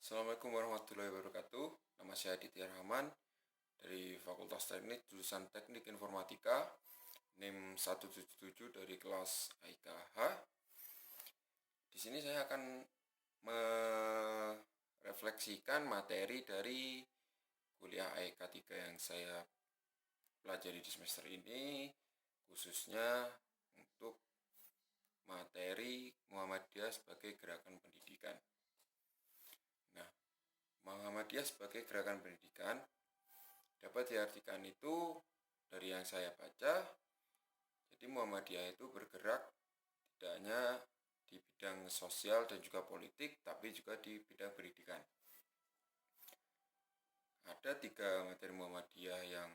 Assalamualaikum warahmatullahi wabarakatuh. Nama saya Aditya Rahman dari Fakultas Teknik jurusan Teknik Informatika, NIM 177 dari kelas IKH. Di sini saya akan merefleksikan materi dari kuliah IK 3 yang saya pelajari di semester ini, khususnya untuk materi Muhammadiyah sebagai gerakan pendidikan. Nah, Muhammadiyah sebagai gerakan pendidikan dapat diartikan itu dari yang saya baca. Jadi Muhammadiyah itu bergerak tidak hanya di bidang sosial dan juga politik, tapi juga di bidang pendidikan. Ada 3 materi Muhammadiyah yang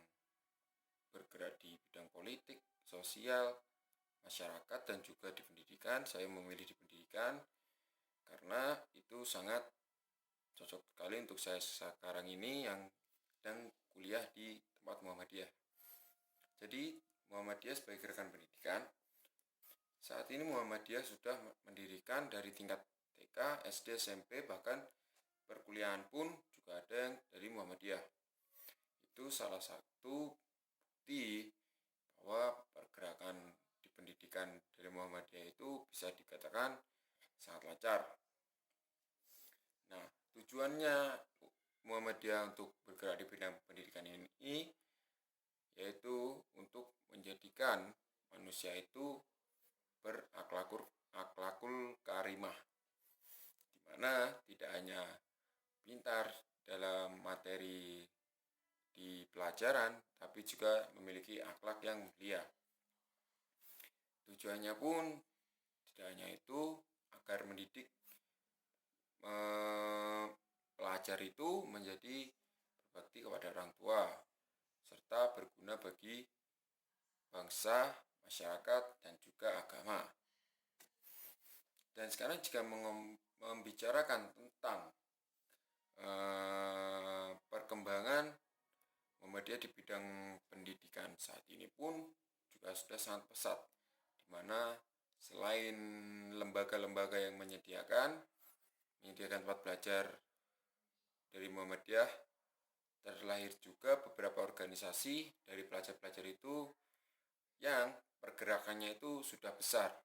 bergerak di bidang politik, sosial, masyarakat, dan juga di pendidikan. Saya memilih di pendidikan karena itu sangat cocok sekali untuk saya sekarang ini yang sedang kuliah di tempat Muhammadiyah. Jadi Muhammadiyah sebagai gerakan pendidikan, saat ini Muhammadiyah sudah mendirikan dari tingkat TK, SD, SMP, bahkan perkuliahan pun juga ada yang dari Muhammadiyah. Itu salah satu bukti bahwa pergerakan di pendidikan dari Muhammadiyah itu bisa dikatakan sangat lancar. Nah, tujuannya Muhammadiyah untuk bergerak di bidang pendidikan ini yaitu untuk menjadikan manusia itu berakhlakul karimah, di mana tidak hanya pintar dalam materi di pelajaran, tapi juga memiliki akhlak yang mulia. Tujuannya pun tidak hanya itu, agar mendidik pelajar itu menjadi berbakti kepada orang tua, serta berguna bagi bangsa, masyarakat, dan juga agama. Dan sekarang jika membicarakan tentang perkembangan Muhammadiyah di bidang pendidikan saat ini pun juga sudah sangat pesat, di mana selain lembaga-lembaga yang menyediakan tempat belajar dari Muhammadiyah, terlahir juga beberapa organisasi dari pelajar-pelajar itu yang pergerakannya itu sudah besar,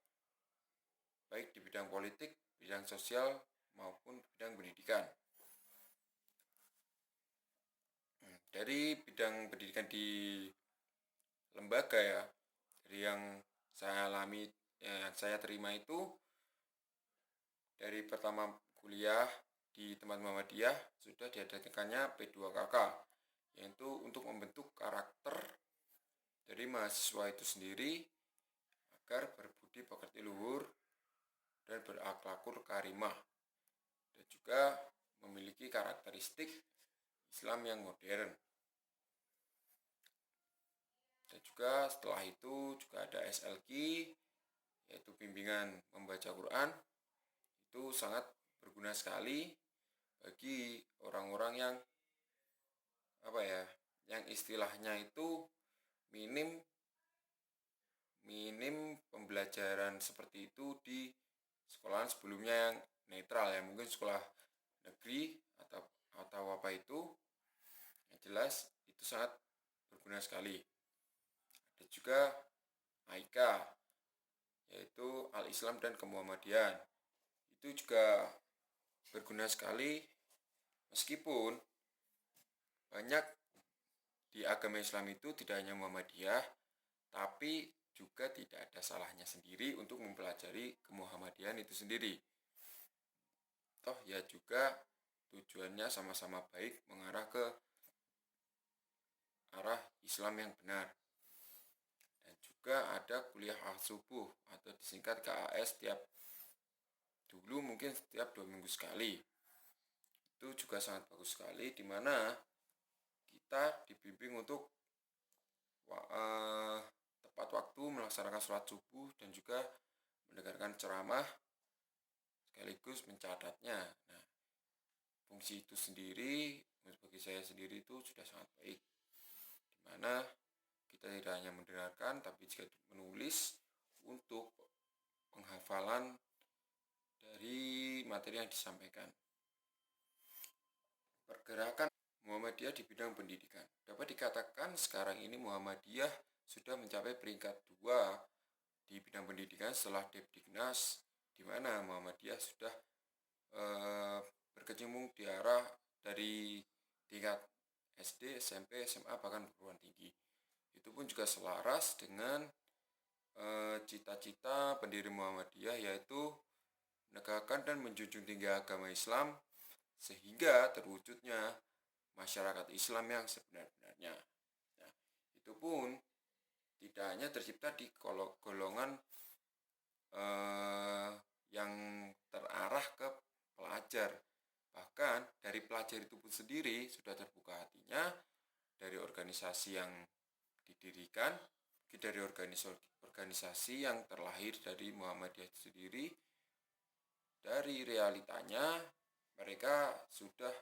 baik di bidang politik, bidang sosial, maupun bidang pendidikan. Dari bidang pendidikan di lembaga dari yang saya alami, yang saya terima itu, dari pertama kuliah di tempat Muhammadiyah sudah diadakannya P2KK, yaitu untuk membentuk karakter dari mahasiswa itu sendiri agar berbudi pekerti luhur dan berakhlakul karimah, dan juga memiliki karakteristik Islam yang modern. Dan juga setelah itu juga ada SLQ, yaitu bimbingan membaca Quran. Itu sangat berguna sekali bagi orang-orang yang yang istilahnya itu minim pembelajaran seperti itu di sekolahan sebelumnya yang netral, ya mungkin sekolah negeri atau apa itu. Yang jelas itu sangat berguna sekali. Ada juga IK, yaitu Al-Islam dan Kemuhammadian. Itu juga berguna sekali, meskipun banyak di agama Islam itu tidak hanya Muhammadiyah, tapi juga tidak ada salahnya sendiri untuk mempelajari kemuhammadian itu sendiri. Toh ya juga tujuannya sama-sama baik, mengarah ke arah Islam yang benar. Dan juga ada kuliah al-subuh atau disingkat KAS dulu mungkin setiap 2 minggu sekali. Itu juga sangat bagus sekali, di mana kita dibimbing untuk tepat waktu melaksanakan sholat subuh dan juga mendengarkan ceramah sekaligus mencatatnya. Nah, fungsi itu sendiri bagi saya sendiri itu sudah sangat baik, di mana kita tidak hanya mendengarkan tapi juga menulis untuk penghafalan dari materi yang disampaikan. pergerakan Muhammadiyah di bidang pendidikan. Dapat dikatakan sekarang ini Muhammadiyah sudah mencapai peringkat 2 di bidang pendidikan setelah Depdiknas, di mana Muhammadiyah sudah berkecimpung di arah dari tingkat SD, SMP, SMA, bahkan perguruan tinggi. Itu pun juga selaras dengan cita-cita pendiri Muhammadiyah, yaitu menegakkan dan menjunjung tinggi agama Islam sehingga terwujudnya masyarakat Islam yang sebenar-benarnya. Nah, itu pun tidak hanya tercipta di golongan yang terarah ke pelajar, bahkan dari pelajar itu pun sendiri sudah terbuka hatinya dari organisasi yang didirikan, dari organisasi yang terlahir dari Muhammadiyah itu sendiri. Dari realitanya mereka sudah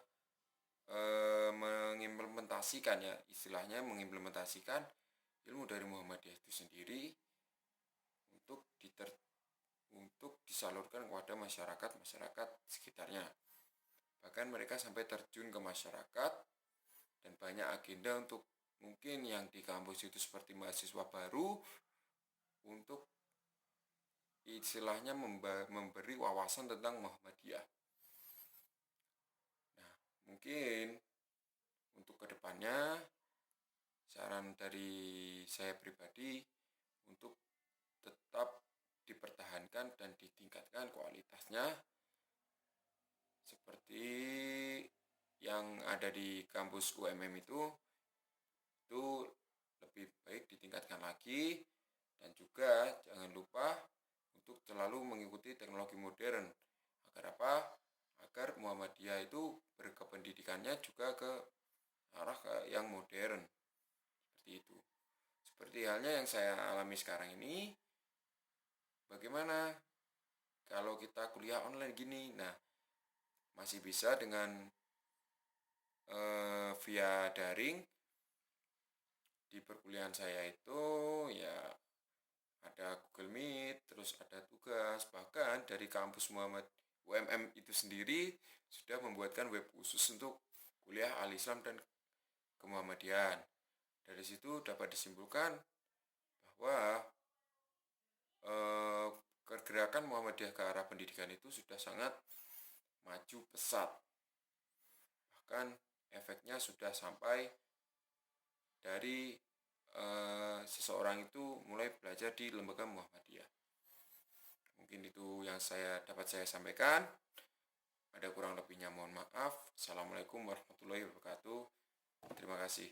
mengimplementasikan, ya istilahnya mengimplementasikan ilmu dari Muhammadiyah itu sendiri untuk disalurkan kepada masyarakat sekitarnya. Bahkan mereka sampai terjun ke masyarakat dan banyak agenda untuk mungkin yang di kampus itu seperti mahasiswa baru, untuk istilahnya memberi wawasan tentang Muhammadiyah. Nah, mungkin untuk kedepannya saran dari saya pribadi untuk tetap dipertahankan dan ditingkatkan kualitasnya seperti yang ada di kampus UMM itu lebih baik ditingkatkan lagi, dan juga jangan lupa untuk selalu mengikuti teknologi modern. Agar apa? Agar Muhammadiyah itu berkependidikannya juga ke arah yang modern. Seperti itu. Seperti halnya yang saya alami sekarang ini. Bagaimana kalau kita kuliah online gini? Nah, masih bisa dengan via daring. Di perkuliahan saya itu ya ada Google Meet, terus ada tugas, bahkan dari kampus Muhammad UMM itu sendiri sudah membuatkan web khusus untuk kuliah Al-Islam dan Kemuhammadian. Dari situ dapat disimpulkan bahwa pergerakan Muhammadiyah ke arah pendidikan itu sudah sangat maju pesat. Bahkan efeknya sudah sampai dari seseorang itu mulai belajar di lembaga Muhammadiyah. Mungkin itu yang dapat saya sampaikan. Ada kurang lebihnya mohon maaf. Assalamualaikum warahmatullahi wabarakatuh. Terima kasih.